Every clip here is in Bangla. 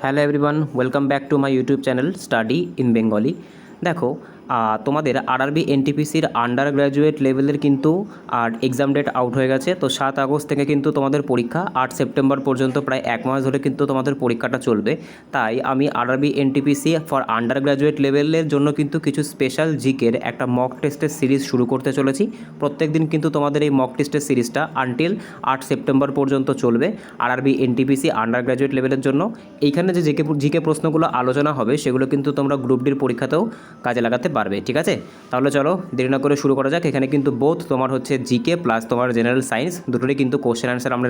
Hello everyone, welcome back to my YouTube channel study in Bengali. দেখো, তোমাদের আরআরবি এনটিপিসির আন্ডার গ্র্যাজুয়েট লেভেলের কিন্তু এক্সাম ডেট আউট হয়ে গেছে। তো 7 আগস্ট থেকে কিন্তু তোমাদের পরীক্ষা, 8 সেপ্টেম্বর পর্যন্ত প্রায় 1 মাস ধরে কিন্তু তোমাদের পরীক্ষাটা চলবে। তাই আমি RRB NTPC for under graduate লেভেলের জন্য কিন্তু কিছু স্পেশাল জিকের একটা মক টেস্টের সিরিজ শুরু করতে চলেছি। প্রত্যেক দিন কিন্তু তোমাদের এই মক টেস্টের সিরিজটা আনটিল 8 সেপ্টেম্বর পর্যন্ত চলবে আরআরবি এনটিপিসি আন্ডার গ্র্যাজুয়েট লেভেলের জন্য। এইখানে যে জিকে প্রশ্নগুলো আলোচনা হবে সেগুলো কিন্তু তোমরা গ্রুপ ডির পরীক্ষাতেও কাজে লাগাতে পারবে, ঠিক আছে? তাহলে চলো দেরি না করে শুরু করা যাক। এখানে কিন্তু বোথ তোমার হচ্ছে জিকে প্লাস তোমার জেনারেল সায়েন্স দুটোরই কিন্তু কোশ্চেন অ্যান্সার আমরা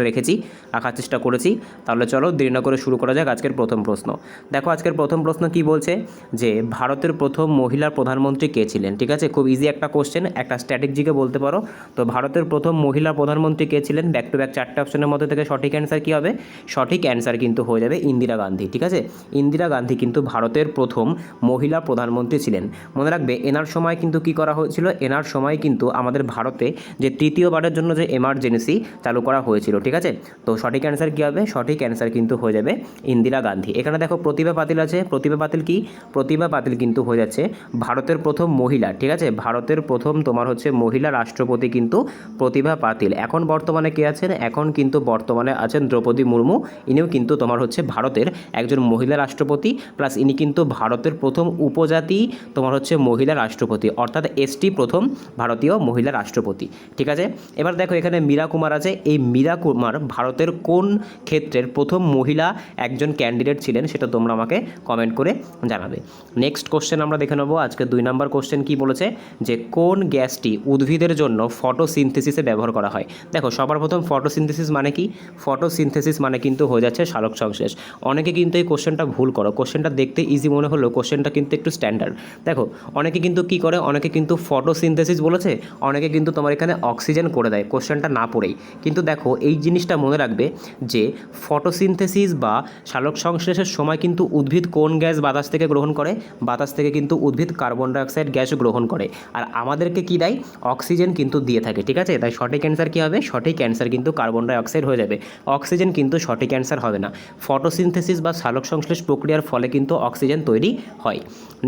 রাখার চেষ্টা করেছি। তাহলে চলো দেরি না করে শুরু করা যাক আজকের প্রথম প্রশ্ন। দেখো আজকের প্রথম প্রশ্ন কি বলছে, যে ভারতের প্রথম মহিলা প্রধানমন্ত্রী কে ছিলেন? ঠিক আছে, খুব ইজি একটা কোশ্চেন, একটা স্ট্যাটিক জিকে বলতে পারো। তো ভারতের প্রথম মহিলা প্রধানমন্ত্রী কে ছিলেন? ব্যাক টু ব্যাক 4টে অপশনের মধ্যে থেকে সঠিক অ্যান্সার কী হবে? সঠিক অ্যান্সার কিন্তু হয়ে যাবে ইন্দিরা গান্ধী। ঠিক আছে, ইন্দিরা গান্ধী কিন্তু ভারতের প্রথম মহিলা প্রধানমন্ত্রী ছিলেন। মনে রাখবে এনার সময় কিন্তু কি করা হয়েছিল, এনার সময় কিন্তু আমাদের ভারতে যে তৃতীয়বারের জন্য যে এমার্জেন্সি চালু করা হয়েছিল। ঠিক আছে, তো সঠিক অ্যান্সার কী হবে? সঠিক অ্যান্সার কিন্তু হয়ে যাবে ইন্দিরা গান্ধী। এখানে দেখো প্রতিভা পাতিল আছে, প্রতিভা পাতিল কি? প্রতিভা পাতিল কিন্তু হয়ে যাচ্ছে ভারতের প্রথম মহিলা। ঠিক আছে, ভারতের প্রথম তোমার হচ্ছে মহিলা রাষ্ট্রপতি কিন্তু প্রতিভা পাতিল। এখন বর্তমানে কে আছেন? এখন কিন্তু বর্তমানে আছেন দ্রৌপদী মুর্মু। ইনিও কিন্তু তোমার হচ্ছে ভারতের একজন মহিলা রাষ্ট্রপতি, প্লাস ইনি কিন্তু ভারতের প্রথম উপজাতি তোমার হচ্ছে মহিলা রাষ্ট্রপতি, অর্থাৎ এসটি প্রথম ভারতীয় মহিলা রাষ্ট্রপতি। ঠিক আছে, এবার দেখো এখানে মীরা কুমার আছে। এই মীরা কুমার ভারতের কোন ক্ষেত্রের প্রথম মহিলা একজন ক্যান্ডিডেট ছিলেন সেটা তোমরা আমাকে কমেন্ট করে জানাবে। নেক্সট কোশ্চেন আমরা দেখে নেবো। আজকে 2 নম্বর কোশ্চেন কি বলেছে, যে কোন গ্যাসটি উদ্ভিদের জন্য ফটোসিনথেসিসে ব্যবহার করা হয়? দেখো সবার প্রথম ফটোসিনথেসিস মানে কি? ফটোসিনথেসিস মানে কিন্তু হয়ে যাচ্ছে সালোক সংশ্লেষ। অনেকে কিন্তু এই কোশ্চেনটা ভুল করো, কোশ্চেনটা দেখতে ইজি মনে হলেও কোশ্চেনটা কিন্তু একটু স্ট্যান্ডার্ড। দেখো অনেকে কিন্তু কি করে, অনেকে কিন্তু ফটোসিনথেসিস বলেছে, অনেকে কিন্তু তোমার এখানে অক্সিজেন করে দেয় কোশ্চেনটা না পড়েই। কিন্তু দেখো এই জিনিসটা মনে রাখবে যে ফটোসিনথেসিস বা সালোক সংশ্লেষের সময় কিন্তু উদ্ভিদ কোন গ্যাস বাতাস থেকে গ্রহণ করে? বাতাস থেকে কিন্তু উদ্ভিদ কার্বন ডাইঅক্সাইড গ্যাস গ্রহণ করে, আর আমাদেরকে কি দেয়? অক্সিজেন কিন্তু দিয়ে থাকে। ঠিক আছে, তাই সঠিক অ্যান্সার কী হবে? সঠিক অ্যান্সার কিন্তু কার্বন ডাইঅক্সাইড হয়ে যাবে, অক্সিজেন কিন্তু সঠিক অ্যান্সার হবে না। ফটোসিনথেসিস বা সালোক সংশ্লেষ প্রক্রিয়ার ফলে কিন্তু অক্সিজেন তৈরি হয়।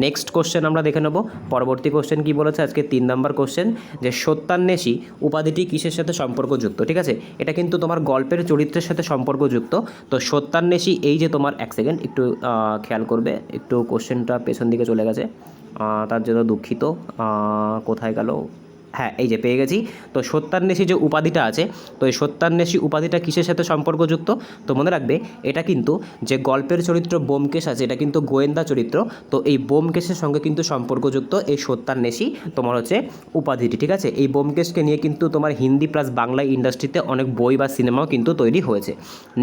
নেক্সট কোশ্চেন আমরা দেখে নেব। পরবর্তী কোশ্চেন কি বলেছে আজকে 3 নম্বর কোশ্চেন, যে সত্যান্বেষী উপাধিটি কিসের সাথে সম্পর্কযুক্ত? ঠিক আছে, এটা কিন্তু তোমার গল্পের চরিত্রের সাথে সম্পর্কযুক্ত। তো সত্যান্বেষী এই যে তোমার, এক সেকেন্ড একটু খেয়াল করবে, একটু কোশ্চেনটা পেছন দিকে চলে গেছে, তার জন্য দুঃখিত। কোথায় গেল? হ্যাঁ, এই যে পেয়ে গেছি। তো সত্যান্বেষী যে উপাধিটা আছে, তো এই সত্যান্বেষী উপাধিটা কিসের সাথে সম্পর্কযুক্ত? তো মনে রাখবে এটা কিন্তু যে গল্পের চরিত্র ব্যোমকেশ আছে, এটা কিন্তু গোয়েন্দা চরিত্র। তো এই ব্যোমকেশের সঙ্গে কিন্তু সম্পর্কযুক্ত এই সত্যান্বেষী তোমার হচ্ছে উপাধিটি। ঠিক আছে, এই ব্যোমকেশকে নিয়ে কিন্তু তোমার হিন্দি প্লাস বাংলা ইন্ডাস্ট্রিতে অনেক বই বা সিনেমাও কিন্তু তৈরি হয়েছে।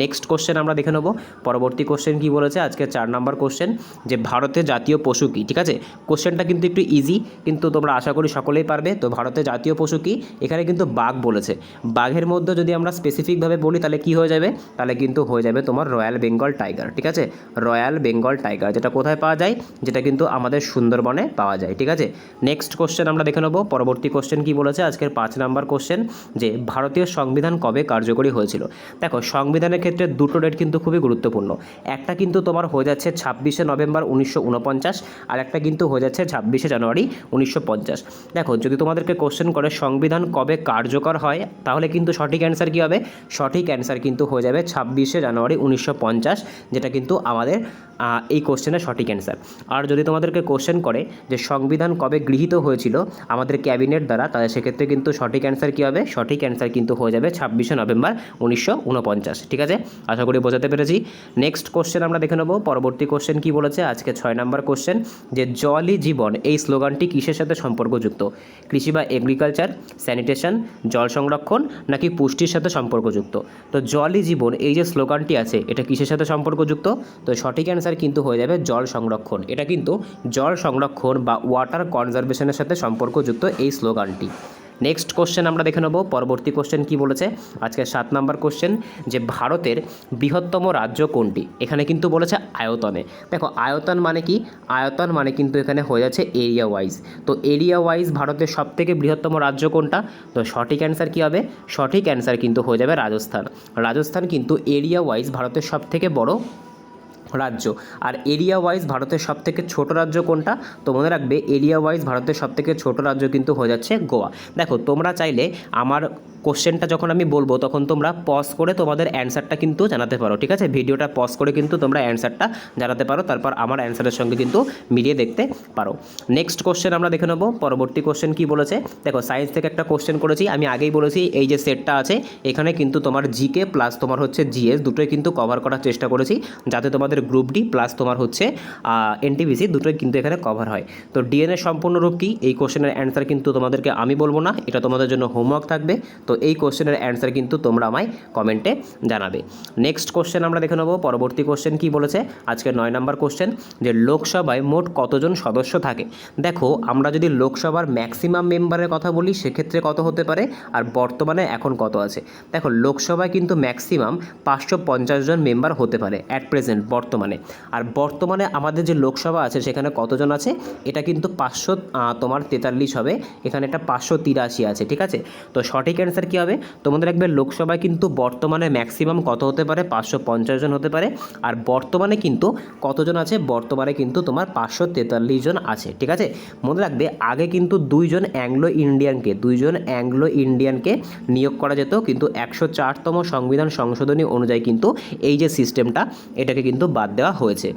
নেক্সট কোশ্চেন আমরা দেখে নেব। পরবর্তী কোশ্চেন কি বলেছে আজকে 4 নম্বর কোশ্চেন, যে ভারতের জাতীয় পশু কী? ঠিক আছে, কোশ্চেনটা কিন্তু একটু ইজি, কিন্তু তোমরা আশা করি সকলেই পারবে। তো ভারতের জাতীয় পশু কি? এখানে কিন্তু বাঘ বলেছে। বাঘের মধ্যে যদি আমরা স্পেসিফিকভাবে বলি তাহলে কি হয়ে যাবে? তাহলে কিন্তু হয়ে যাবে তোমার রয়্যাল বেঙ্গল টাইগার। ঠিক আছে, রয়্যাল বেঙ্গল টাইগার, যেটা কোথায় পাওয়া যায়? যেটা কিন্তু আমাদের সুন্দরবনে পাওয়া যায়। ঠিক আছে, নেক্সট কোশ্চেন আমরা দেখে নেব। পরবর্তী কোশ্চেন কি বলেছে আজকের 5 নম্বর কোশ্চেন, যে ভারতীয় সংবিধান কবে কার্যকরী হয়েছিল? দেখো সংবিধানের ক্ষেত্রে দুটো ডেট কিন্তু খুবই গুরুত্বপূর্ণ। একটা কিন্তু তোমার হয়ে যাচ্ছে 26শে নভেম্বর 1949, আর একটা কিন্তু হয়ে যাচ্ছে 26শে জানুয়ারি 1950। দেখো যদি তোমাদেরকে কোশ্চেন করে সংবিধান কবে কার্যকর হয়, তাহলে কিন্তু সঠিক অ্যান্সার কী হবে? সঠিক অ্যান্সার কিন্তু হয়ে যাবে 26শে জানুয়ারি 1950, যেটা কিন্তু আমাদের এই কোশ্চেনের সঠিক অ্যান্সার। আর যদি তোমাদেরকে কোশ্চেন করে যে সংবিধান কবে গৃহীত হয়েছিল আমাদের ক্যাবিনেট দ্বারা, তাহলে সেক্ষেত্রে কিন্তু সঠিক অ্যান্সার কী হবে? সঠিক অ্যান্সার কিন্তু হয়ে যাবে 26শে নভেম্বর 1949। ঠিক আছে, আশা করি বোঝাতে পেরেছি। নেক্সট কোশ্চেন আমরা দেখে নেব। পরবর্তী কোশ্চেন কি বলেছে আজকে 6 নম্বর কোশ্চেন, যে জলই জীবন এই স্লোগানটি কিসের সাথে সম্পর্কযুক্ত? কৃষি বা এগ্রিকালচার, স্যানিটেশন, জল সংরক্ষণ, নাকি পুষ্টির সাথে সম্পর্কযুক্ত? তো জলই জীবন এই যে স্লোগানটি আছে এটা কিসের সাথে সম্পর্কযুক্ত? তো সঠিক অ্যান্সার কিন্তু হয়ে যাবে জল সংরক্ষণ। এটা কিন্তু জল সংরক্ষণ বা ওয়াটার কনজারভেশনের সাথে সম্পর্কযুক্ত এই স্লোগানটি। নেক্সট কোশ্চেন আমরা দেখে নেব। পরবর্তী কোশ্চেন কি বলেছে আজকে 7 নম্বর কোশ্চেন, যে ভারতের বৃহত্তম রাজ্য কোনটি? এখানে কিন্তু বলেছে আয়তনে। দেখো আয়তন মানে কি? আয়তন মানে কিন্তু এখানে হয়ে যাচ্ছে এরিয়া ওয়াইজ। তো এরিয়া ওয়াইজ ভারতের সবথেকে বৃহত্তম রাজ্য কোনটা? তো সঠিক অ্যান্সার কী হবে? সঠিক অ্যান্সার কিন্তু হয়ে যাবে রাজস্থান। রাজস্থান কিন্তু এরিয়া ওয়াইজ ভারতের সবথেকে বড় রাজ্য। আর এরিয়া ওয়াইজ ভারতের সবথেকে ছোট রাজ্য কোনটা? তো মনে রাখবে এরিয়া ওয়াইজ ভারতের সবথেকে ছোট রাজ্য কিন্তু হয়ে যাচ্ছে গোয়া। দেখো তোমরা চাইলে আমার কোশ্চেনটা যখন আমি বলবো তখন তোমরা পজ করে তোমাদের অ্যান্সারটা কিন্তু জানাতে পারো, ঠিক আছে? ভিডিওটা পজ করে কিন্তু তোমরা অ্যান্সারটা জানাতে পারো, তারপর আমার অ্যান্সারের সঙ্গে কিন্তু মিলিয়ে দেখতে পারো। নেক্সট কোশ্চেন আমরা দেখে নেবো। পরবর্তী কোশ্চেন কি বলেছে? দেখো সায়েন্স থেকে একটা কোশ্চেন করেছি, আমি আগেই বলেছি এই যে সেটটা আছে এখানে কিন্তু তোমার জিকে প্লাস তোমার হচ্ছে জিএস দুটোই কিন্তু কভার করার চেষ্টা করেছি, যাতে তোমাদের গ্রুপ ডি প্লাস তোমার হচ্ছে এনটিপিসি দুটোই কিন্তু এখানে কভার হয়। তো ডিএনএ সম্পূর্ণ রূপ কি, এই কোশ্চেনের অ্যান্সার কিন্তু তোমাদেরকে আমি বলবো না, এটা তোমাদের জন্য হোমওয়ার্ক থাকবে। তো এই কোশ্চেনের অ্যান্সার কিন্তু তোমরা আমায় কমেন্টে জানাবে। নেক্সট কোশ্চেন আমরা দেখে নেবো। পরবর্তী কোশ্চেন কি বলেছে? আজকে 9 নম্বর কোশ্চেন, যে লোকসভায় মোট কতজন সদস্য থাকে? দেখো আমরা যদি লোকসভার ম্যাক্সিমাম মেম্বারের কথা বলি সেক্ষেত্রে কত হতে পারে, আর বর্তমানে এখন কত আছে? দেখো লোকসভায় কিন্তু ম্যাক্সিমাম 550 জন মেম্বার হতে পারে অ্যাট প্রেজেন্ট বর্তমানে। আর বর্তমানে আমাদের যে লোকসভা আছে সেখানে কতজন আছে? এটা কিন্তু 543 হবে, এখানে এটা 583 আছে, ঠিক আছে? তো সঠিক অ্যান্সার কী হবে? তোমাদের দেখবে লোকসভায় কিন্তু বর্তমানে ম্যাক্সিমাম কত হতে পারে? 550 জন হতে পারে। আর বর্তমানে কিন্তু কতজন আছে? বর্তমানে কিন্তু তোমার 543 জন আছে, ঠিক আছে? মনে রাখবে আগে কিন্তু দুইজন অ্যাংলো ইন্ডিয়ানকে নিয়োগ করা যেত, কিন্তু 104তম সংবিধান সংশোধনী অনুযায়ী কিন্তু এই যে সিস্টেমটা এটাকে কিন্তু বাদ দেওয়া হয়েছে।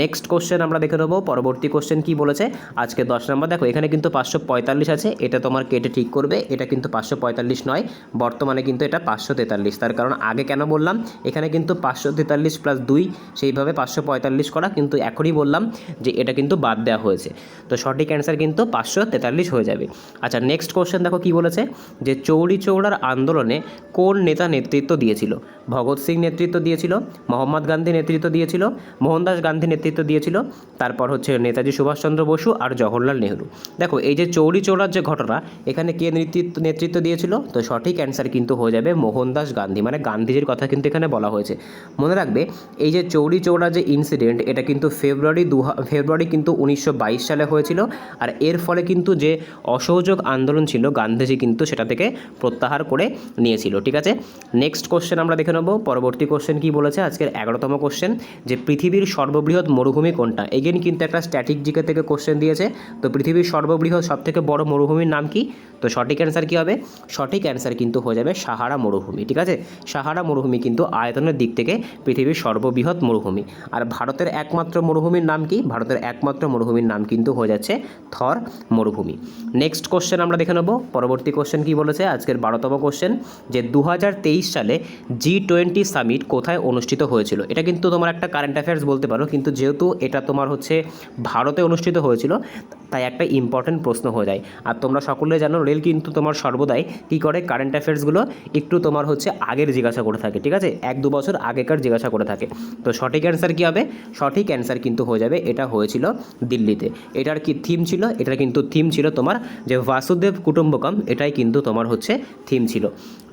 নেক্সট কোশ্চেন আমরা দেখে নেবো। পরবর্তী কোশ্চেন কি বলেছে? আজকে 10 নম্বর। দেখো এখানে কিন্তু 545 আছে, এটা তোমার কেটে ঠিক করবে, এটা কিন্তু 545 নয়, বর্তমানে কিন্তু এটা 543। তার কারণ আগে কেন বললাম এখানে কিন্তু 543 প্লাস 2 সেইভাবে 545 করা, কিন্তু এখনই বললাম যে এটা কিন্তু বাদ দেওয়া হয়েছে। তো সঠিক অ্যান্সার কিন্তু 543 হয়ে যাবে। আচ্ছা নেক্সট কোশ্চেন দেখো কি বলেছে, যে চৌরি চৌরার আন্দোলনে কোন নেতা নেতৃত্ব দিয়েছিল? ভগৎ সিং নেতৃত্ব দিয়েছিল, মোহাম্মদ গান্ধী নেতৃত্ব দিয়েছিল, মোহনদাস গান্ধী নেতৃত্ব দিয়েছিল, তারপর হচ্ছে নেতাজি সুভাষচন্দ্র বসু আর জওহরলাল নেহরু। দেখো এই যে চৌরি চৌরার যে ঘটনা এখানে কে নেতৃত্ব দিয়েছিল? তো সঠিক অ্যান্সার কিন্তু হয়ে যাবে মোহনদাস গান্ধী, মানে গান্ধীজির কথা কিন্তু এখানে বলা হয়েছে। মনে রাখবে এই যে চৌরি চৌরা যে ইনসিডেন্ট এটা কিন্তু ফেব্রুয়ারি কিন্তু 1922 সালে হয়েছিল। আর এর ফলে কিন্তু যে অসহযোগ আন্দোলন ছিল গান্ধীজি কিন্তু সেটা থেকে প্রত্যাহার করে নিয়েছিল, ঠিক আছে? নেক্সট কোশ্চেন আমরা দেখে নেব। পরবর্তী কোশ্চেন কি বলেছে? আজকের 11তম কোশ্চেন, যে পৃথিবীর সর্ববৃহৎ মরুভূমি কোনটা? এগেন কিন্তু একটা স্ট্যাটিক জিকে থেকে কোশ্চেন দিয়েছে। তো পৃথিবীর সর্ববৃহৎ সবথেকে বড় মরুভূমির নাম কি? তো সঠিক অ্যান্সার কী হবে? সঠিক অ্যান্সার কিন্তু হয়ে যাবে সাহারা মরুভূমি, ঠিক আছে? সাহারা মরুভূমি কিন্তু আয়তনের দিক থেকে পৃথিবীর সর্ববৃহৎ মরুভূমি। আর ভারতের একমাত্র মরুভূমির নাম কি? ভারতের একমাত্র মরুভূমির নাম কিন্তু হয়ে যাচ্ছে থর মরুভূমি। নেক্সট কোশ্চেন আমরা দেখে নেব। পরবর্তী কোশ্চেন কি বলেছে? আজকের 12তম কোশ্চেন, যে 2023 সালে G20 সামিট কোথায় অনুষ্ঠিত হয়েছিল? এটা কিন্তু তোমার একটা কারেন্ট অ্যাফেয়ার্স বলতে পারো, কিন্তু যেহেতু এটা তোমার হচ্ছে ভারতে অনুষ্ঠিত হয়েছিল তাই একটা ইম্পর্টেন্ট প্রশ্ন হয়ে যায়। আর তোমরা সকলে জানো রেল কিন্তু তোমার সর্বদাই কী করে, কারেন্ট অ্যাফেয়ার্সগুলো একটু তোমার হচ্ছে আগের জিজ্ঞাসা করে থাকে, ঠিক আছে? 1-2 বছর আগেকার জিজ্ঞাসা করে থাকে। তো সঠিক অ্যান্সার কী হবে? সঠিক অ্যান্সার কিন্তু হয়ে যাবে এটা হয়েছিল দিল্লিতে। এটার কি থিম ছিল? এটার কিন্তু থিম ছিল তোমার যে ভাসুদেব কুটুম্বকম, এটাই কিন্তু তোমার হচ্ছে থিম ছিল।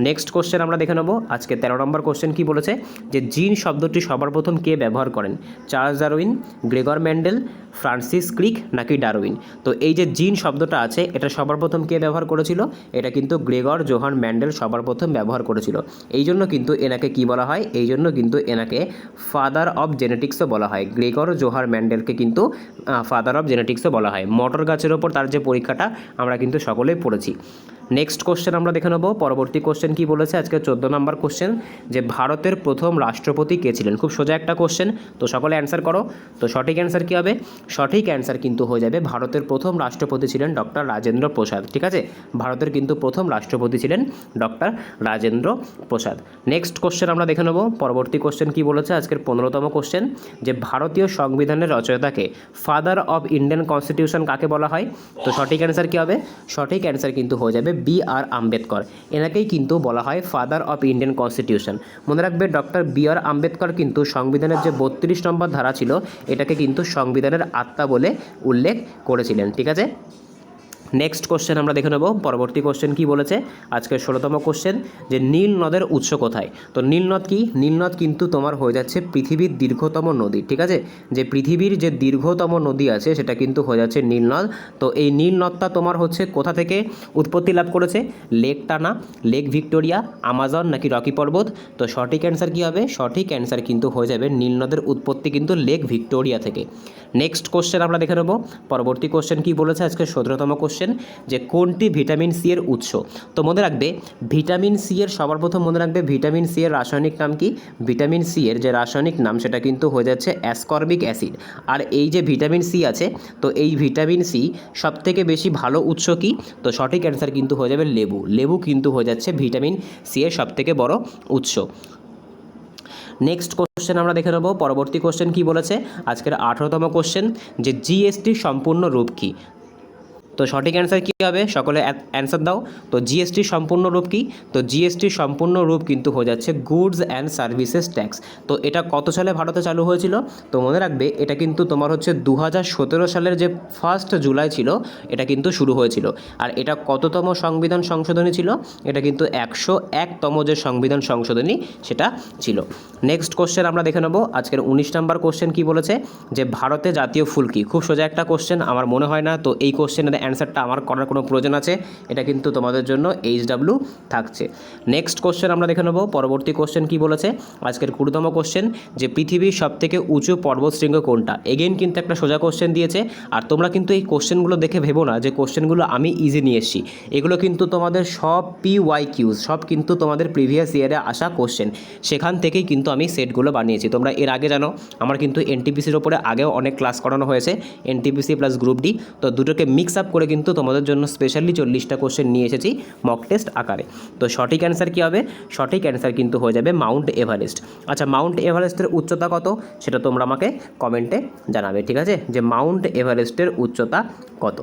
নেক্সট কোশ্চেন আমরা দেখে নেব। আজকে 13 নম্বর কোশ্চেন কি বলেছে, যে জিন শব্দটি সবার প্রথম কে ব্যবহার করেন? Charles Darwin, Gregor Mendel, Francis ক্রিক নাকি ডারউইন? তো এই যে জিন শব্দটা আছে এটা সবার প্রথম কে ব্যবহার করেছিল? এটা কিন্তু গ্রেগর জোহান মেন্ডেল সবার প্রথম ব্যবহার করেছিল। এই জন্য কিন্তু এনাকে কি বলা হয়? এই জন্য কিন্তু এনাকে ফাদার অফ জেনেটিক্সও বলা হয়। গ্রেগর জোহান মেন্ডেলকে কিন্তু ফাদার অফ জেনেটিক্সও বলা হয়। মটর গাছের ওপর তার যে পরীক্ষাটা আমরা কিন্তু সকলেই পড়েছি। নেক্সট কোশ্চেন আমরা দেখে নেব। পরবর্তী কোশ্চেন কি বলেছে? আজকে 14 নম্বর কোশ্চেন, যে ভারতের প্রথম রাষ্ট্রপতি কে ছিলেন? খুব সোজা একটা কোশ্চেন, তো সকলে অ্যান্সার করো। তো সঠিক অ্যান্সার কী হবে? সঠিক অ্যান্সার কিন্তু হয়ে যাবে ভারতের প্রথম রাষ্ট্রপতি ছিলেন ডক্টর রাজেন্দ্র প্রসাদ, ঠিক আছে? ভারতের কিন্তু প্রথম রাষ্ট্রপতি ছিলেন doctor Rajendra Prasad. Next question আমরা দেখে নেব। পরবর্তী কোশ্চেন কি বলেছে? আজকের 15তম কোশ্চেন, যে ভারতীয় সংবিধানের রচয়িতাকে ফাদার অফ ইন্ডিয়ান কনস্টিটিউশন কাকে বলা হয়? তো সঠিক অ্যান্সার কী হবে? সঠিক অ্যান্সার কিন্তু হয়ে যাবে B.R. আম্বেদকর। এনাকেই কিন্তু বলা হয় ফাদার অফ ইন্ডিয়ান কনস্টিটিউশন। মনে রাখবে ডক্টর B.R. আম্বেদকর কিন্তু সংবিধানের যে 32 নম্বর ধারা ছিল এটাকে কিন্তু সংবিধানের আত্মা বলে উল্লেখ করেছিলেন, ঠিক আছে? নেক্সট কোশ্চেন আমরা দেখে নেব। পরবর্তী কোশ্চেন কি বলেছে, আজকের 16তম কোশ্চেন, যে নীল নদের উৎস কোথায়। তো নীল নদ কি, নীল নদ কিন্তু তোমার হয়ে যাচ্ছে পৃথিবীর দীর্ঘতম নদী, ঠিক আছে, যে পৃথিবীর যে দীর্ঘতম নদী আছে সেটা কিন্তু হয়ে যাচ্ছে নীল নদ। তো এই নীল নদটা তোমার হচ্ছে কোথা থেকে উৎপত্তি লাভ করেছে, লেক টানা, লেক ভিক্টোরিয়া, আমাজন নাকি রকি পর্বত। তো সঠিক অ্যান্সার কী হবে, সঠিক অ্যান্সার কিন্তু হয়ে যাবে নীল নদের উৎপত্তি কিন্তু লেক ভিক্টোরিয়া থেকে। নেক্সট কোশ্চেন আমরা দেখে নেব। পরবর্তী কোশ্চেন কি বলেছে, আজকে 17তম কোশ্চেন, যে কোনটি ভিটামিন সি এর উৎস। তো মনে রাখবে ভিটামিন সি এর, সবার প্রথম মনে রাখবে ভিটামিন সি এর রাসায়নিক নাম কি, ভিটামিন সি এর যে রাসায়নিক নাম সেটা কিন্তু হয়ে যাচ্ছে অ্যাসকর্বিক অ্যাসিড। আর এই যে ভিটামিন সি আছে, তো এই ভিটামিন সি সবথেকে বেশি ভালো উৎস কি, তো সঠিক অ্যান্সার কিন্তু হয়ে যাবে লেবু। লেবু কিন্তু হয়ে যাচ্ছে ভিটামিন সি এর সবথেকে বড় উৎস। নেক্সট কোশ্চেন আমরা দেখে নেব। পরবর্তী কোশ্চেন কি বলেছে, আজকের 18তম কোশ্চেন, যে জিএসটির সম্পূর্ণ রূপ কী। তো সঠিক অ্যান্সার কী হবে, সকলে অ্যান্সার দাও। তো জিএসটির সম্পূর্ণ রূপ কী, তো জিএসটির সম্পূর্ণ রূপ কিন্তু হয়ে যাচ্ছে গুডস অ্যান্ড সার্ভিসেস ট্যাক্স। তো এটা কত সালে ভারতে চালু হয়েছিল, তো মনে রাখবে এটা কিন্তু তোমার হচ্ছে 2017 সালের যে 1 জুলাই ছিল, এটা কিন্তু শুরু হয়েছিল। আর এটা কততম সংবিধান সংশোধনী ছিল, এটা কিন্তু 101তম যে সংবিধান সংশোধনী সেটা ছিল। নেক্সট কোশ্চেন আমরা দেখে নেব। আজকের 19 নম্বর কোশ্চেন কি বলেছে, যে ভারতে জাতীয় ফুল কী। খুব সোজা একটা কোশ্চেন, আমার মনে হয় না তো এই কোশ্চেনের অ্যান্সারটা আমার করার কোনো প্রয়োজন আছে, এটা কিন্তু তোমাদের জন্য HW থাকছে। নেক্সট কোশ্চেন আমরা দেখে নেব। পরবর্তী কোশ্চেন কি বলেছে, আজকের 20তম কোশ্চেন, যে পৃথিবীর সবথেকে উঁচু পর্বতশৃঙ্গ কোনটা। এগেইন কিন্তু একটা সোজা কোশ্চেন দিয়েছে, আর তোমরা কিন্তু এই কোশ্চেনগুলো দেখে ভেবো না যে কোশ্চেনগুলো আমি ইজি নিয়ে এসেছি। এগুলো কিন্তু তোমাদের সব PYQs, সব কিন্তু তোমাদের প্রিভিয়াস ইয়ারে আসা কোশ্চেন, সেখান থেকেই কিন্তু আমি সেটগুলো বানিয়েছি। তোমরা এর আগে জানো আমার কিন্তু এনটিপিসির ওপরে আগেও অনেক ক্লাস করানো হয়েছে, এনটিপিসি প্লাস গ্রুপ ডি। তো দুটোকে মিক্স আপ করে কিন্তু তোমাদের জন্য স্পেশালি 40টা কোশ্চেন নিয়ে এসেছি মক টেস্ট আকারে। তো সঠিক অ্যান্সার কী হবে, সঠিক অ্যান্সার কিন্তু হয়ে যাবে মাউন্ট এভারেস্ট। আচ্ছা, মাউন্ট এভারেস্টের উচ্চতা কত সেটা তোমরা আমাকে কমেন্টে জানাবে, ঠিক আছে, যে মাউন্ট এভারেস্টের উচ্চতা কত।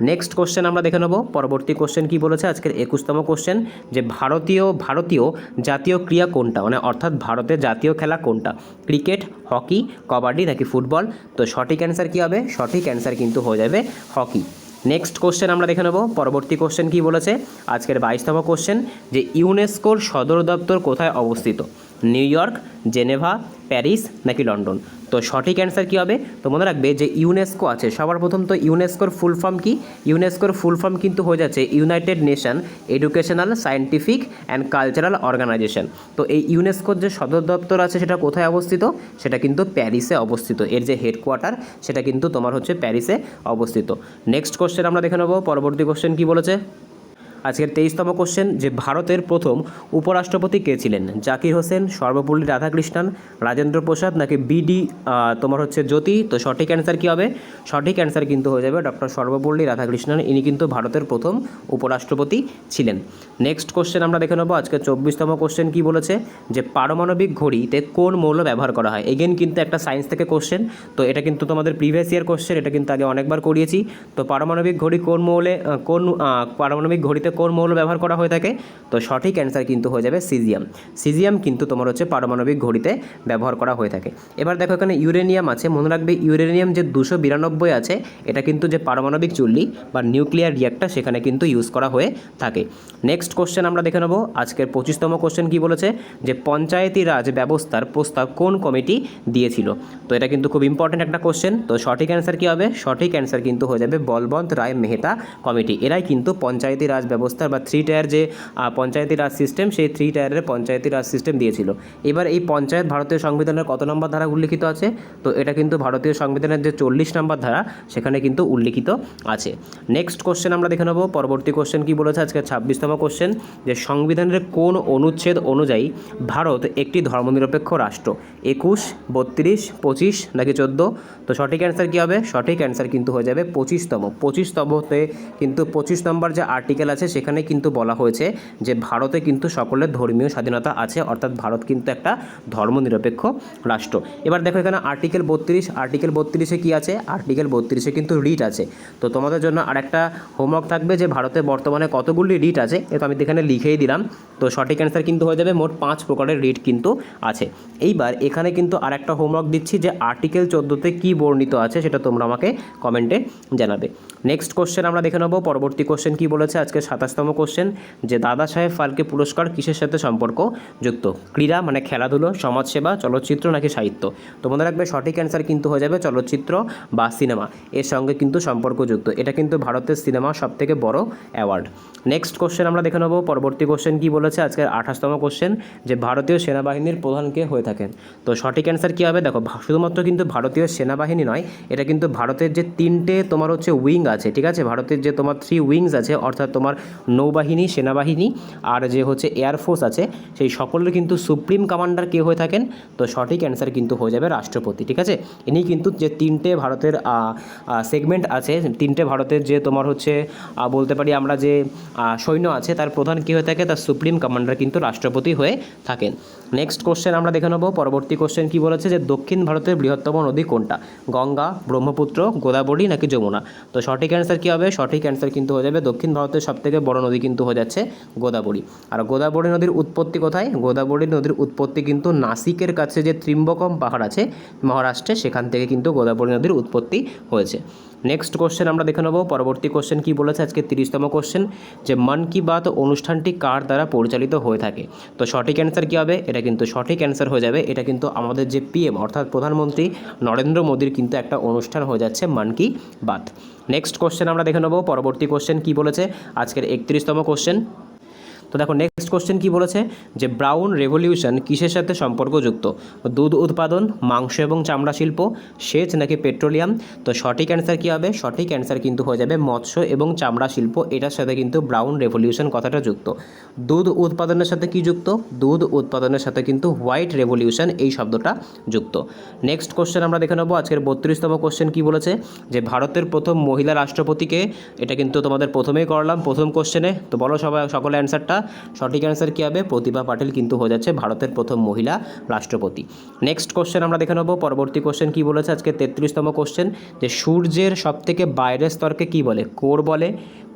নেক্সট কোশ্চেন আমরা দেখে নেব। পরবর্তী কোশ্চেন কি বলেছে, আজকের 21তম কোশ্চেন, যে ভারতীয় জাতীয় ক্রীড়া কোনটা, মানে অর্থাৎ ভারতের জাতীয় খেলা কোনটা, ক্রিকেট, হকি, কবাডি নাকি ফুটবল। তো সঠিক অ্যান্সার কী হবে, সঠিক অ্যান্সার কিন্তু হয়ে যাবে হকি। নেক্সট কোশ্চেন আমরা দেখে নেব। পরবর্তী কোশ্চেন কি বলেছে, আজকের 22তম কোশ্চেন, যে ইউনেস্কোর সদর দপ্তর কোথায় অবস্থিত, নিউ ইয়র্ক, জেনেভা, প্যারিস নাকি লন্ডন। তো সঠিক অ্যান্সার কী হবে, তো মনে রাখবে যে ইউনেস্কো আছে, সবার প্রথম তো ইউনেস্কোর ফুল ফর্ম কি, ইউনেস্কোর ফুল ফর্ম কিন্তু হয়ে যাচ্ছে United Nation Educational, Scientific and Cultural Organization. তো এই ইউনেস্কোর যে সদর দপ্তর আছে সেটা কোথায় অবস্থিত, সেটা কিন্তু প্যারিসে অবস্থিত। এর যে হেডকোয়ার্টার সেটা কিন্তু তোমার হচ্ছে প্যারিসে অবস্থিত। নেক্সট কোশ্চেন আমরা দেখে নেব। পরবর্তী কোশ্চেন কি বলেছে, আজকের 23তম কোশ্চেন, যে ভারতের প্রথম উপরাষ্ট্রপতি কে ছিলেন, জাকির হোসেন, সর্বপল্লী রাধাকৃষ্ণন, রাজেন্দ্র প্রসাদ নাকি BD তোমার হচ্ছে জ্যোতি। তো সঠিক অ্যান্সার কী হবে, সঠিক অ্যান্সার কিন্তু হয়ে যাবে ডক্টর সর্বপল্লী রাধাকৃষ্ণন। ইনি কিন্তু ভারতের প্রথম উপরাষ্ট্রপতি ছিলেন। নেক্সট কোশ্চেন আমরা দেখে নেব। আজকে 24তম কোশ্চেন কি বলেছে, যে পারমাণবিক ঘড়িতে কোন মৌল ব্যবহার করা হয়। এগেন কিন্তু একটা সায়েন্স থেকে কোশ্চেন, তো এটা কিন্তু তোমাদের প্রিভিয়াস ইয়ার কোশ্চেন, এটা কিন্তু আগে অনেকবার করিয়েছি। তো পারমাণবিক ঘড়ি কোন মৌলে পারমাণবিক ঘড়িতে কোন মৌল ব্যবহার করা হয়ে থাকে, তো সঠিক অ্যান্সার কিন্তু হয়ে যাবে সিজিয়াম। সিজিয়াম কিন্তু তোমার হচ্ছে পারমাণবিক ঘড়িতে ব্যবহার করা হয়ে থাকে। এবার দেখো এখানে ইউরেনিয়াম আছে, মনে রাখবে ইউরেনিয়াম যে 292 আছে, এটা কিন্তু যে পারমাণবিক চুল্লি বা নিউক্লিয়ার রিঅ্যাক্টর সেখানে কিন্তু ইউজ করা হয়ে থাকে। নেক্সট কোশ্চেন আমরা দেখে নেব। আজকের 25তম কোশ্চেন কি বলেছে, যে পঞ্চায়েতি রাজ ব্যবস্থার প্রস্তাব কোন কমিটি দিয়েছিল। তো এটা কিন্তু খুব ইম্পর্ট্যান্ট একটা কোশ্চেন। তো সঠিক অ্যান্সার কী হবে, সঠিক অ্যান্সার কিন্তু হয়ে যাবে বলবন্ত রায় মেহতা কমিটি। এরাই কিন্তু পঞ্চায়েতি রাজ ব্যবস্থার বা 3 টায়ার যে পঞ্চায়েতি রাজ সিস্টেম, সেই 3 টায়ারের পঞ্চায়েতি রাজ সিস্টেম দিয়েছিল। এবার এই পঞ্চায়েত ভারতীয় সংবিধানের কত নম্বর ধারা উল্লিখিত আছে, তো এটা কিন্তু ভারতীয় সংবিধানের যে 40 নম্বর ধারা সেখানে কিন্তু উল্লিখিত আছে। নেক্সট কোশ্চেন আমরা দেখে নেব। পরবর্তী কোশ্চেন কি বলেছে, আজকে 26তম কোশ্চেন, যে সংবিধানের কোন অনুচ্ছেদ অনুযায়ী ভারত একটি ধর্মনিরপেক্ষ রাষ্ট্র, 21, 32, 25 নাকি 14। তো সঠিক অ্যান্সার কী হবে, সঠিক অ্যান্সার কিন্তু হয়ে যাবে 25তমতে, কিন্তু 25 নম্বর যে আর্টিকেল আছে সেখানে কিন্তু বলা হয়েছে যে ভারতে কিন্তু সকলের ধর্মীয় স্বাধীনতা আছে, অর্থাৎ ভারত কিন্তু একটা ধর্মনিরপেক্ষ রাষ্ট্র। এবার দেখো এখানে আর্টিকেল 32 কী আছে? আর্টিকেল 32 কিন্তু রিট আছে। তো তোমাদের জন্য আরেকটা হোমওয়ার্ক থাকবে যে ভারতে বর্তমানে কতগুলি রিট আছে, তো আমি এখানে লিখেই দিলাম। তো সঠিক অ্যান্সার কিন্তু হয়ে যাবে মোট 5 প্রকারের রিট কিন্তু আছে। এইবার এখানে কিন্তু আরেকটা হোমওয়ার্ক দিচ্ছি যে আর্টিকেল 14তে কী বর্ণিত আছে সেটা তোমরা আমাকে কমেন্টে জানাবে। নেক্সট কোশ্চেন আমরা দেখে নেব। পরবর্তী কোশ্চেন কী বলেছে আজকে 27তম কোশ্চেন, যে দাদা সাহেব ফালকে পুরস্কার কিসের সাথে সম্পর্ক যুক্ত? ক্রীড়া মানে খেলাধুলো, সমাজসেবা, চলচ্চিত্র নাকি সাহিত্য? তো মনে রাখবে সঠিক অ্যান্সার কিন্তু হয়ে যাবে চলচ্চিত্র বা সিনেমা, এর সঙ্গে কিন্তু সম্পর্কযুক্ত। এটা কিন্তু ভারতের সিনেমা সবথেকে বড় অ্যাওয়ার্ড। নেক্সট কোশ্চেন আমরা দেখে নেব। পরবর্তী কোশ্চেন কী বলেছে আজকের 28তম কোশ্চেন, যে ভারতীয় সেনাবাহিনীর প্রধান কে হয়ে থাকেন? তো সঠিক অ্যান্সার কী হবে? দেখো শুধুমাত্র কিন্তু ভারতীয় সেনাবাহিনী নয়, এটা কিন্তু ভারতের যে 3টে তোমার হচ্ছে উইং আছে, ঠিক আছে, ভারতের যে তোমার 3 উইংস আছে, অর্থাৎ তোমার নৌবাহিনী, সেনাবাহিনী আর যে হচ্ছে এয়ারফোর্স আছে, সেই সকলের কিন্তু সুপ্রিম কমান্ডার কে হয়ে থাকেন? তো সঠিক অ্যান্সার কিন্তু হয়ে যাবে রাষ্ট্রপতি, ঠিক আছে। ইনি কিন্তু যে 3টে ভারতের সেগমেন্ট আছে, 3টে ভারতের যে তোমার হচ্ছে বলতে পারি আমরা যে সৈন্য আছে, তার প্রধান কী হয়ে থাকে? তার সুপ্রিম কমান্ডার কিন্তু রাষ্ট্রপতি হয়ে থাকেন। নেক্সট কোশ্চেন আমরা দেখে নেব। পরবর্তী কোশ্চেন কী বলেছে, যে দক্ষিণ ভারতের বৃহত্তম নদী কোনটা? গঙ্গা, ব্রহ্মপুত্র, গোদাবরী নাকি যমুনা? তো সঠিক অ্যান্সার কী হবে? সঠিক অ্যান্সার কিন্তু হয়ে যাবে দক্ষিণ ভারতের সবথেকে বড় নদী কিন্তু হয়ে যাচ্ছে গোদাবরী। আর গোদাবরী নদীর উৎপত্তি কোথায়? গোদাবরী নদীর উৎপত্তি কিন্তু নাসিকের কাছে যে ত্রিম্বকম পাহাড় আছে মহারাষ্ট্রে, সেখান থেকে কিন্তু গোদাবরী নদীর উৎপত্তি হয়েছে। নেক্সট কোশ্চেন আমরা দেখে নেব। পরবর্তী কোশ্চেন কী বলেছে আজকে 30তম কোশ্চেন, যে মন কি বাত অনুষ্ঠানটি কার দ্বারা পরিচালিত হয়ে থাকে? তো সঠিক অ্যান্সার কী হবে? এটা কিন্তু সঠিক অ্যান্সার হয়ে যাবে, এটা কিন্তু আমাদের যে পিএম অর্থাৎ প্রধানমন্ত্রী নরেন্দ্র মোদীর কিন্তু একটা অনুষ্ঠান হয়ে যাচ্ছে মন কি বাত। নেক্সট কোশ্চেন আমরা দেখে নেব। পরবর্তী কোশ্চেন কী বলেছে আজকের 31তম কোশ্চেন। তো দেখো নেক্সট কোশ্চেন কী বলেছে, যে ব্রাউন রেভলিউশন কিসের সাথে সম্পর্কযুক্ত? দুধ উৎপাদন, মাংস এবং চামড়া শিল্প, সেচ নাকি পেট্রোলিয়াম? তো সঠিক অ্যান্সার কী হবে? সঠিক অ্যান্সার কিন্তু হয়ে যাবে মৎস্য এবং চামড়া শিল্প, এটার সাথে কিন্তু ব্রাউন রেভলিউশন কথাটা যুক্ত। দুধ উৎপাদনের সাথে কি যুক্ত? দুধ উৎপাদনের সাথে কিন্তু হোয়াইট রেভলিউশন এই শব্দটা যুক্ত। নেক্সট কোশ্চেন আমরা দেখে নেব। আজকের 32তম কোশ্চেন কী বলেছে, যে ভারতের প্রথম মহিলা রাষ্ট্রপতিকে? এটা কিন্তু তোমাদের প্রথমেই করলাম প্রথম কোশ্চেনে। তো বলো সবাই সকলে অ্যান্সারটা। সঠিক অ্যান্সার কী হবে? প্রতিভা পাটিল কিন্তু হয়ে যাচ্ছে ভারতের প্রথম মহিলা রাষ্ট্রপতি। নেক্সট কোশ্চেন আমরা দেখে নেব। পরবর্তী কোশ্চেন কী বলেছে আজকে 33তম কোশ্চেন, যে সূর্যের সবথেকে বাইরের স্তরকে কী বলে? কোর বলে,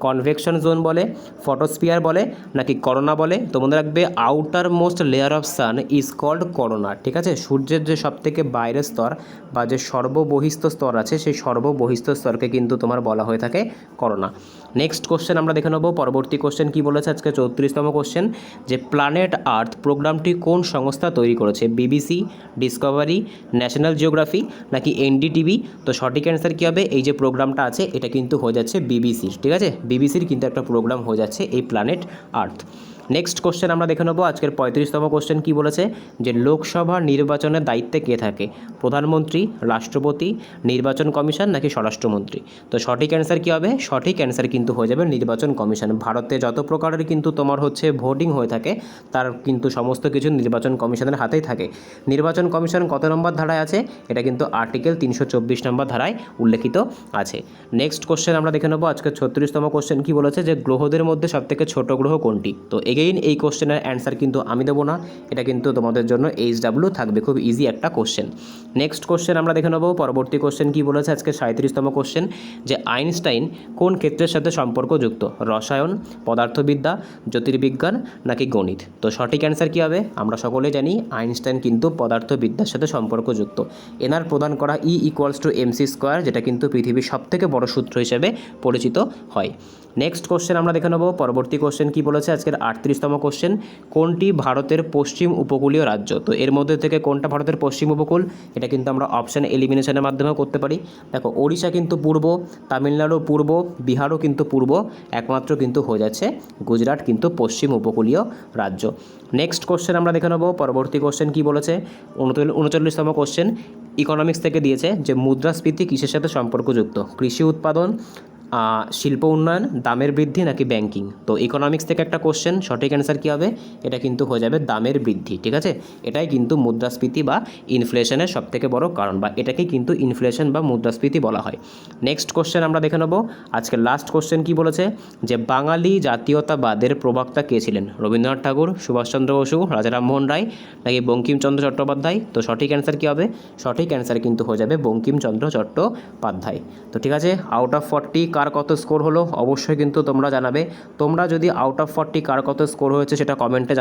কনভেকশন জোন বলে, ফটোস্ফিয়ার বলে নাকি করোনা বলে? তো মনে রাখবে outermost layer of sun is called corona, ঠিক আছে। সূর্যের যে সবথেকে বাইরের স্তর বা যে সর্ববহিস্থ স্তর আছে, সেই সর্ববহিস্থ স্তরকে কিন্তু তোমার বলা হয়ে থাকে করোনা। নেক্সট কোশ্চেন আমরা দেখে নেব। পরবর্তী কোশ্চেন কী বলেছে আজকে 34তম কোশ্চেন, যে প্ল্যানেট আর্থ প্রোগ্রামটি কোন সংস্থা তৈরি করেছে? বিবিসি, ডিসকভারি, ন্যাশনাল জিওগ্রাফি নাকি এনডিটিভি? তো সঠিক অ্যান্সার কী হবে? এই যে প্রোগ্রামটা আছে এটা কিন্তু হয়ে যাচ্ছে বিবিসির, ঠিক আছে, বিবিসির কিন্তু একটা প্রোগ্রাম হয়ে যাচ্ছে এই প্ল্যানেট আর্থ। নেক্সট কোশ্চেন আমরা দেখে নেব। আজকের 35তম কোশ্চেন কী বলেছে, যে লোকসভা নির্বাচনের দায়িত্বে কে থাকে? প্রধানমন্ত্রী, রাষ্ট্রপতি, নির্বাচন কমিশন নাকি স্বরাষ্ট্রমন্ত্রী? তো সঠিক অ্যান্সার কী হবে? সঠিক অ্যান্সার কিন্তু হয়ে যাবে নির্বাচন কমিশন। ভারতে যত প্রকারের কিন্তু তোমার হচ্ছে ভোটিং হয়ে থাকে, তার কিন্তু সমস্ত কিছু নির্বাচন কমিশনের হাতেই থাকে। নির্বাচন কমিশন কত নম্বর ধারায় আছে? এটা কিন্তু আর্টিকেল 324 নম্বর ধারায় উল্লেখিত আছে। নেক্সট কোশ্চেন আমরা দেখে নেব। আজকে 36তম কোশ্চেন কী বলেছে, যে গ্রহদের মধ্যে সবথেকে ছোট গ্রহ কোনটি? তো এগেইন এই কোশ্চেনের অ্যান্সার কিন্তু আমি দেবো না, এটা কিন্তু তোমাদের জন্য HW থাকবে, খুব ইজি একটা কোশ্চেন। নেক্সট কোশ্চেন আমরা দেখে নেব। পরবর্তী কোশ্চেন কী বলেছে আজকে 37তম কোশ্চেন, যে আইনস্টাইন কোন ক্ষেত্রের সাথে সম্পর্কযুক্ত? রসায়ন, পদার্থবিদ্যা, জ্যোতির্বিজ্ঞান নাকি গণিত? তো সঠিক অ্যান্সার কী হবে? আমরা সকলেই জানি আইনস্টাইন কিন্তু পদার্থবিদ্যার সাথে সম্পর্কযুক্ত। এনার প্রদান করা E=mc², যেটা কিন্তু পৃথিবীর সবথেকে বড় সূত্র হিসেবে পরিচিত হয়। নেক্সট কোশ্চেন আমরা দেখে নেব। পরবর্তী কোশ্চেন কী বলেছে আজকের 38তম কোশ্চেন, কোনটি ভারতের পশ্চিম উপকূলীয় রাজ্য? তো এর মধ্যে থেকে কোনটা ভারতের পশ্চিম উপকূল? এটা কিন্তু আমরা অপশান এলিমিনেশনের মাধ্যমেও করতে পারি। দেখো ওড়িশা কিন্তু পূর্ব, তামিলনাড়ু পূর্ব, বিহারও কিন্তু পূর্ব, একমাত্র কিন্তু হয়ে যাচ্ছে গুজরাট কিন্তু পশ্চিম উপকূলীয় রাজ্য। নেক্সট কোশ্চেন আমরা দেখে নেব। পরবর্তী কোশ্চেন কী বলেছে 39তম কোশ্চেন ইকোনমিক্স থেকে দিয়েছে, যে মুদ্রাস্ফীতি কিসের সাথে সম্পর্কযুক্ত? কৃষি উৎপাদন, শিল্প উন্নয়ন, দামের বৃদ্ধি নাকি ব্যাংকিং? তো ইকোনমিক্স থেকে একটা কোশ্চেন, সঠিক অ্যান্সার কী হবে? এটা কিন্তু হয়ে যাবে দামের বৃদ্ধি, ঠিক আছে? এটাই কিন্তু মুদ্রাস্ফীতি বা ইনফ্লেশনের সবথেকে বড় কারণ, বা এটাকেই কিন্তু ইনফ্লেশন বা মুদ্রাস্ফীতি বলা হয়। নেক্সট কোশ্চেন আমরা দেখে নেব। আজকে লাস্ট কোশ্চেন কি বলেছে, যে বাঙালি জাতীয়তাবাদের প্রবক্তা কে ছিলেন? রবীন্দ্রনাথ ঠাকুর, সুভাষচন্দ্র বসু, রাজা রামমোহন রায় নাকি বঙ্কিমচন্দ্র চট্টোপাধ্যায়? তো সঠিক অ্যান্সার কী হবে? সঠিক অ্যান্সার কিন্তু হয়ে যাবে বঙ্কিমচন্দ্র চট্টোপাধ্যায়। তো ঠিক আছে, আউট অফ 40 কার কত স্কোর হলো অবশ্যই কিন্তু তোমরা জানাবে। তোমরা যদি আউট অফ 40 কার কত স্কোর হয়েছে সেটা কমেন্টে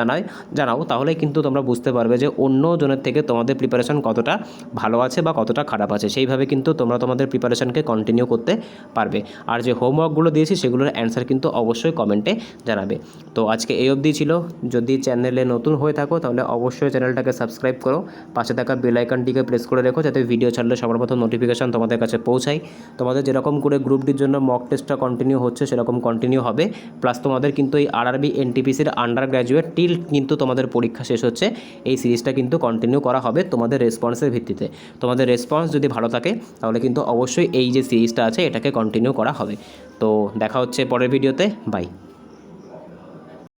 জানাও, তাহলেই কিন্তু তোমরা বুঝতে পারবে যে অন্য জনের থেকে তোমাদের প্রিপারেশন কতটা ভালো আছে বা কতটা খারাপ আছে। সেইভাবে কিন্তু তোমরা তোমাদের প্রিপারেশনকে কন্টিনিউ করতে পারবে। আর যে হোমওয়ার্কগুলো দিয়েছি সেগুলোর অ্যান্সার কিন্তু অবশ্যই কমেন্টে জানাবে। তো আজকে এই অবধি ছিল। যদি চ্যানেলে নতুন হয়ে থাকো তাহলে অবশ্যই চ্যানেলটাকে সাবস্ক্রাইব করো, পাশে থাকা বেল আইকনটিকে প্রেস করে রেখো, যাতে ভিডিও ছাড়লে সবার প্রথম নোটিফিকেশান তোমাদের কাছে পৌঁছায়। তোমাদের যেরকম করে গ্রুপ ডির জন্য মক টেস্টটা কন্টিনিউ হচ্ছে সেরকম কন্টিনিউ হবে, প্লাস তোমাদের কিন্তু এই আরআরবি এনটিপিসির আন্ডার গ্র্যাজুয়েট টিল কিন্তু তোমাদের পরীক্ষা শেষ হচ্ছে এই সিরিজটা কিন্তু কন্টিনিউ করা হবে তোমাদের রেসপন্সের ভিত্তিতে। তোমাদের রেসপন্স যদি ভালো থাকে তাহলে কিন্তু অবশ্যই এই যে সিরিজটা আছে এটাকে কন্টিনিউ করা হবে। তো দেখা হচ্ছে পরের ভিডিওতে, বাই।